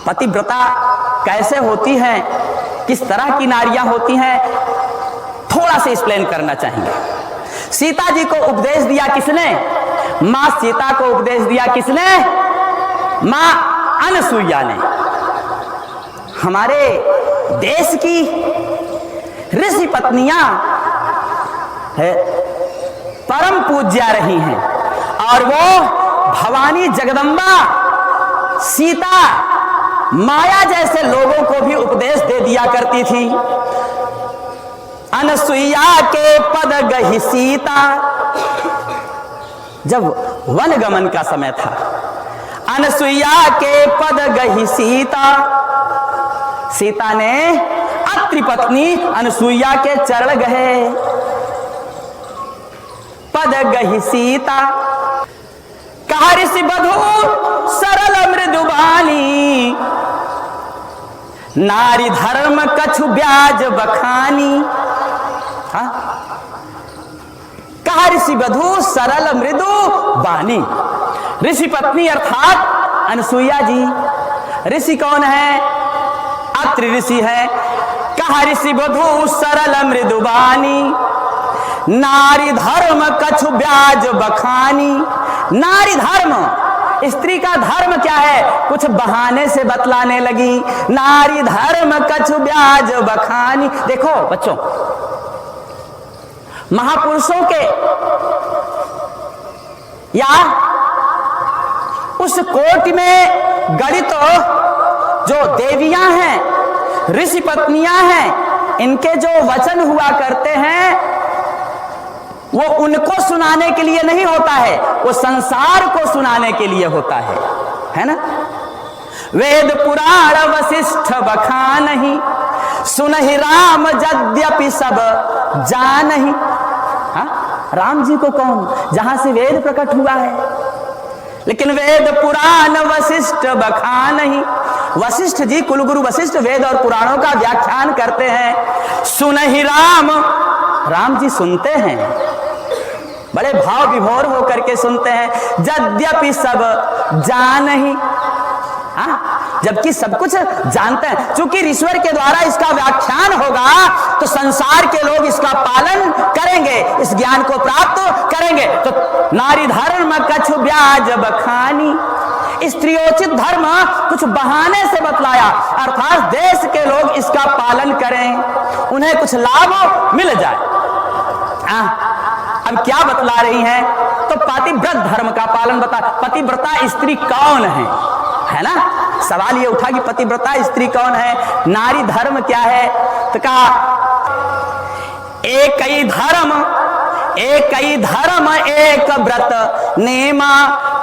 पतिव्रता कैसे होती हैं, किस तरह की नारियां होती हैं, थोड़ा सा एक्सप्लेन करना चाहेंगे। सीता जी को उपदेश दिया किसने? मां सीता को उपदेश दिया किसने? मां अनसुईया ने। हमारे देश की ऋषि पत्नियां परम पूज्या रही हैं और वो भवानी जगदम्बा सीता माया जैसे लोगों को भी उपदेश दे दिया करती थी। अनसुईया के पद गही सीता, जब वन गमन का समय था, अनसुईया के पद गही सीता, सीता ने अत्रि पत्नी अनसुईया के चरण गहे। पद गही सीता, कहा ऋषि बधू सरल मृदुबानी, नारी धर्म कछु ब्याज बखानी। कहा ऋषि बधू सरल मृदु बानी, ऋषि पत्नी अर्थात अनसुईया जी। ऋषि कौन है? अत्रि ऋषि है। कहा ऋषि बधू सरल मृदु बानी, नारी धर्म कछु ब्याज बखानी। नारी धर्म, स्त्री का धर्म क्या है? कुछ बहाने से बतलाने लगी। नारी धर्म कछु ब्याज बखानी। देखो बच्चों, महापुरुषों के या उस कोटि में गणित जो देवियां हैं, ऋषि पत्नियां हैं, इनके जो वचन हुआ करते हैं वो उनको सुनाने के लिए नहीं होता है, वो संसार को सुनाने के लिए होता है ना। वेद पुराण वशिष्ठ बखानहि, सुनहि राम यद्यपि सब जानहि। राम जी को कौन? जहां से वेद प्रकट हुआ है। लेकिन वेद पुराण वशिष्ठ बखानहि, वशिष्ठ जी, कुलगुरु वशिष्ठ वेद और पुराणों का व्याख्यान करते हैं। सुनहि राम, राम जी सुनते हैं, बड़े भाव विभोर होकर के सुनते हैं। यद्यपि सब जानहि, जबकि सब कुछ जानते हैं। चूंकि ईश्वर के द्वारा इसका व्याख्यान होगा तो संसार के लोग इसका पालन करेंगे, इस ज्ञान को प्राप्त करेंगे। तो नारी धर्म कछु ब्याज बखानी, स्त्रियोचित धर्म कुछ बहाने से बतलाया, अर्थात देश के लोग इसका पालन करें, उन्हें कुछ लाभ मिल जाए। अब क्या बतला रही हैं? तो पतिव्रत धर्म का पालन बता। पतिव्रता स्त्री कौन है ना? सवाल ये उठा कि पतिव्रता स्त्री कौन है? नारी धर्म क्या है? तो कहा एक ही धर्म, एक ही धर्म एक व्रत नेमा,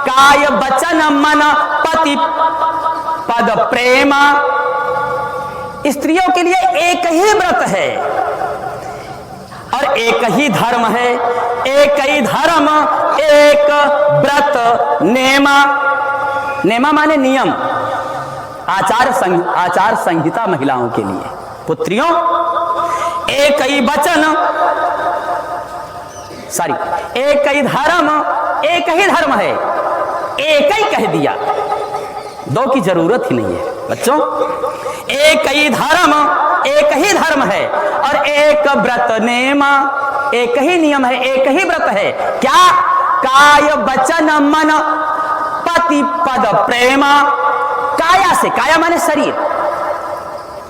काय वचन मन पति पद प्रेमा। स्त्रियों के लिए एक ही व्रत है और एक ही धर्म है। एक ही धर्म एक व्रत नेमा, नेमा माने नियम, आचार संहिता महिलाओं के लिए। पुत्रियों, एक ही वचन, सॉरी, एक ही धर्म, एक ही धर्म है, एक ही कह दिया, दो की जरूरत ही नहीं है बच्चों। एक ही धर्म, एक ही धर्म है और एक व्रत नेमा, एक ही नियम है, एक ही व्रत है। क्या? काय वचन मन पति पद प्रेमा। काया से, काया माने शरीर,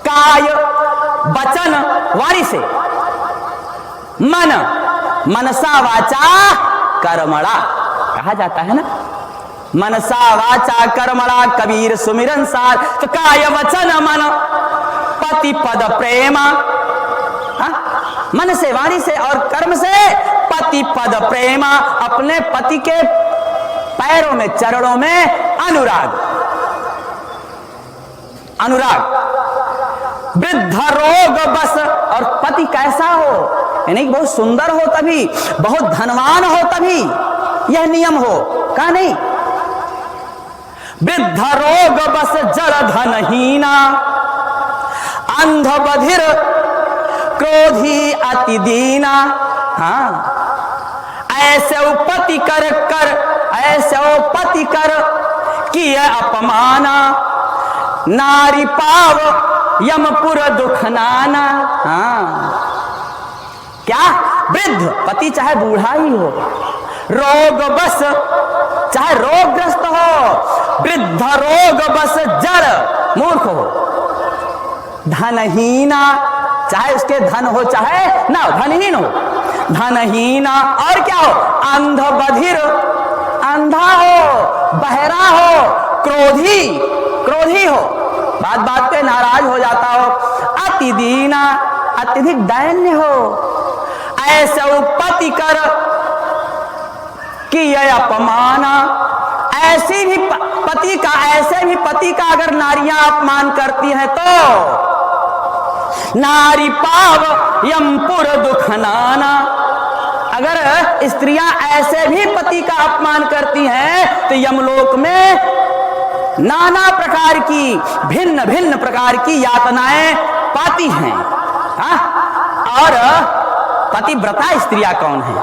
काय वचन वाणी से, मन मनसा वाचा कर्मणा कहा जाता है ना। मनसा वाचा कर्मणा कबीर सुमिरन सार। तो काय वचन मन पति पद प्रेमा, मन से, वाणी से और कर्म से पति पद प्रेमा, अपने पति के पैरों में, चरणों में अनुराग, अनुराग। वृद्ध रोग बस, और पति कैसा हो? यानी बहुत सुंदर हो तभी, बहुत धनवान हो तभी यह नियम हो, कहा नहीं। वृद्ध रोग बस जड़ धनहीना, अंध बधिर क्रोधी अति दीना। हाँ, ऐसे उपति कर कर, ऐसे उपति कर किए अपमाना, नारी पाव यमपुर दुख नाना। हाँ, क्या वृद्ध पति चाहे बूढ़ा ही हो, रोग बस चाहे रोगग्रस्त हो, वृद्ध रोग बस जड़ मूर्ख हो, धनहीना चाहे उसके धन हो चाहे ना हो, धनहीन हो, धनहीना और क्या हो, अंध बधिर अंधा हो, बहरा हो, क्रोधी हो, बात बात पे नाराज हो जाता हो, अति दीना अत्यधिक दैन्य हो, ऐसे पति कर कि यह अपमाना। ऐसे भी पति का अगर नारियां अपमान करती हैं तो नारी पाव यमपुर दुख नाना। अगर स्त्रियां ऐसे भी पति का अपमान करती हैं तो यमलोक में नाना प्रकार की भिन्न भिन्न प्रकार की यातनाएं पाती हैं। हाँ? और पतिव्रता स्त्रियां कौन है?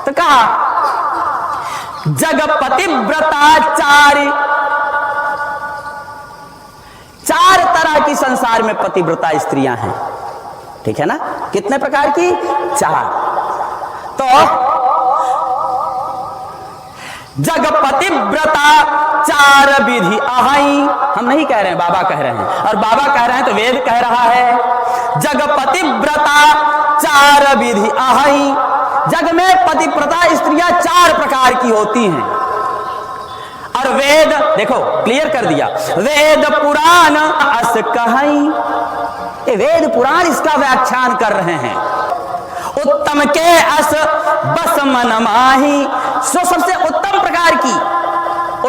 तो कहा जग पतिव्रता चार तरह की संसार में पतिव्रता स्त्रियां हैं। ठीक है ना? कितने प्रकार की? चार। तो जग पतिव्रता चार विधि अहाई। हम नहीं कह रहे हैं, बाबा कह रहे हैं, और बाबा कह रहे हैं तो वेद कह रहा है जग पतिव्रता चार विधि अहाई। जग में पतिव्रता स्त्रियां चार प्रकार की होती हैं। और वेद देखो क्लियर कर दिया, वेद पुराण अस कहई। ये वेद पुराण इसका व्याख्यान कर रहे हैं। उत्तम के अस बस मन माही। सो सबसे उत्तम प्रकार की,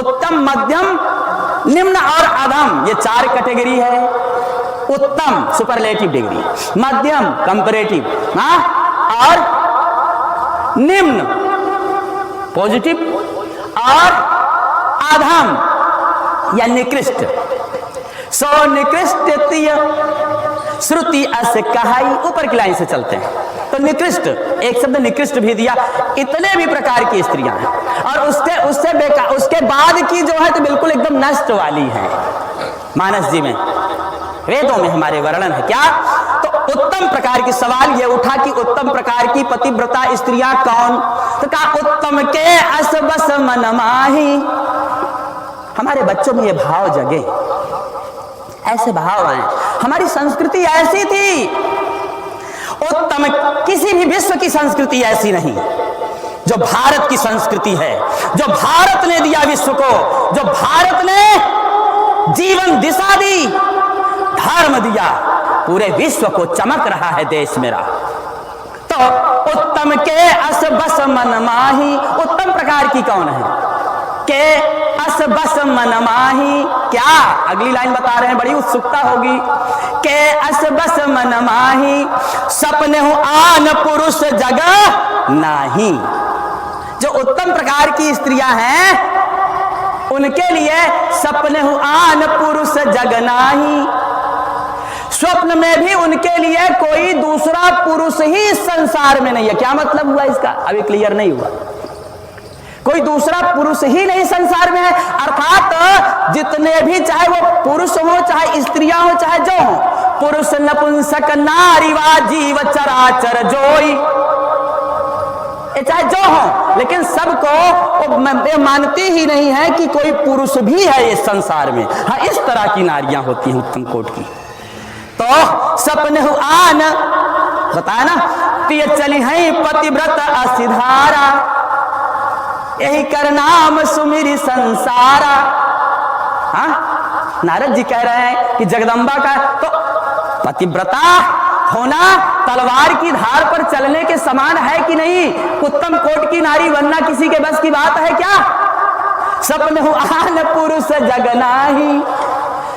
उत्तम, मध्यम, निम्न और अधम, ये चार कैटेगरी है। उत्तम सुपरलेटिव डिग्री, मध्यम कंपैरेटिव, और निम्न पॉजिटिव, और अधम या निकृष्ट। सो निकृष्ट श्रुति अस कहाई। ऊपर की लाइन से चलते हैं तो निकृष्ट, एक शब्द निकृष्ट भी दिया। इतने भी प्रकार की स्त्रियां हैं, और उसके बाद की जो है तो बिल्कुल एकदम नष्ट वाली है। मानस जी में, वेदों में हमारे वर्णन है। क्या? तो उत्तम प्रकार की, सवाल ये उठा कि उत्तम प्रकार की पतिव्रता स्त्रियां कौन? तो कहा उत्तम के अस बस मन माही। हमारे बच्चों में ये भाव जगे, ऐसे भाव आए। हमारी संस्कृति ऐसी थी, उत्तम, किसी भी विश्व की संस्कृति ऐसी नहीं जो भारत की संस्कृति है, जो भारत ने दिया विश्व को, जो भारत ने जीवन दिशा दी, धर्म दिया, पूरे विश्व को चमक रहा है देश मेरा। तो उत्तम के अस बस मन माही। उत्तम प्रकार की कौन है? के अस बस मन माही। क्या? अगली लाइन बता रहे हैं, बड़ी उत्सुकता होगी। के अस बस मन माही, सपने हो आन पुरुष जगह नाही। जो उत्तम प्रकार की स्त्रियां हैं उनके लिए सपने हो आन पुरुष जग नाही। स्वप्न में भी उनके लिए कोई दूसरा पुरुष ही इस संसार में नहीं है। क्या मतलब हुआ इसका? अभी क्लियर नहीं हुआ। कोई दूसरा पुरुष ही नहीं संसार में है, अर्थात जितने भी, चाहे वो पुरुष हो, चाहे स्त्रियां हो, चाहे जो हो, पुरुष नपुंसक नारी वा जीव चराचर जोई, चाहे जो हो, लेकिन सबको मानती ही नहीं है कि कोई पुरुष भी है इस संसार में। हाँ, इस तरह की नारियां होती हैं उत्तम कोट की। तो सपने हो आन, बताया ना, पिय चली है पतिव्रत असिधारा, यही कर नाम सुमिरी संसारा। हाँ, नारद जी कह रहे हैं कि जगदम्बा का तो पतिव्रता होना तलवार की धार पर चलने के समान है कि नहीं? उत्तम कोट की नारी बनना किसी के बस की बात है क्या? सपने हो आन पुरुष जगनाही।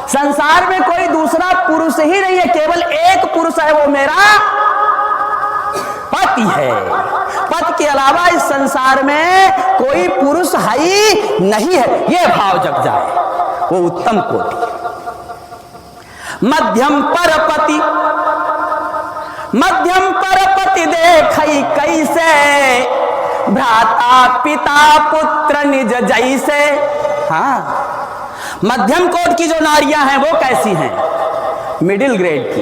संसार में कोई दूसरा पुरुष ही नहीं है, केवल एक पुरुष है, वो मेरा पति है। पति के अलावा इस संसार में कोई पुरुष है ही नहीं है, ये भाव जग जाए, वो उत्तम कोटि। मध्यम परपति, मध्यम परपति देखई कैसे, भ्राता पिता पुत्र निज जैसे। हाँ, मध्यम कोट की जो नारियां हैं वो कैसी हैं? मिडिल ग्रेड की।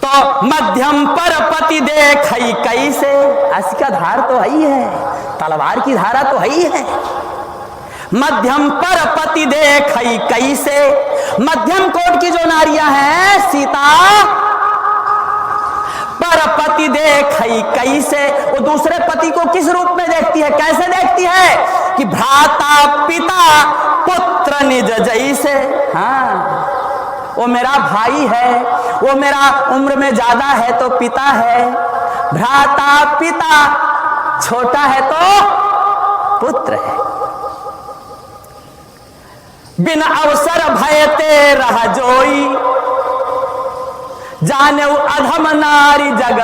तो मध्यम पर पति देखई कैसे, ऐसी का धार तो है ही है, तलवार की धारा तो है ही है। मध्यम पर पति देखई कैसे, मध्यम कोट की जो नारियां हैं सीता पर पति देखई कैसे, वो दूसरे पति को किस रूप में देखती है, कैसे देखती है? कि भ्राता पिता पुत्र निज जैसे। हाँ, वो मेरा भाई है, वो मेरा उम्र में ज्यादा है तो पिता है, भ्राता पिता, छोटा है तो पुत्र है। बिन अवसर भयते रह जोई, जाने अधम नारी जग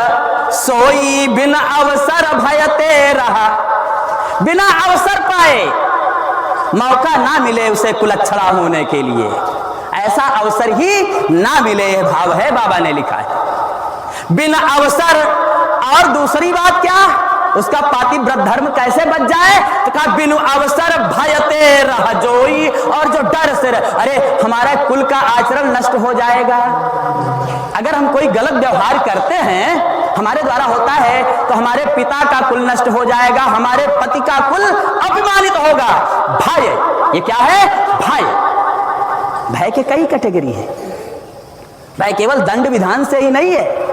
सोई। बिन अवसर भयते रहा, बिना अवसर पाए, मौका ना मिले उसे कुलच्छड़ा होने के लिए, ऐसा अवसर ही ना मिले, यह भाव है, बाबा ने लिखा है। बिन अवसर, और दूसरी बात क्या, उसका पातिव्रत धर्म कैसे बच जाए? तो कहा बिनु अवसर भयते रह जोई, और जो डर से, अरे हमारा कुल का आचरण नष्ट हो जाएगा, अगर हम कोई गलत व्यवहार करते हैं हमारे द्वारा होता है तो हमारे पिता का कुल नष्ट हो जाएगा, हमारे पति का कुल अपमानित होगा। भय, ये क्या है? भय। भय के कई कैटेगरी है। भय केवल दंड विधान से ही नहीं है,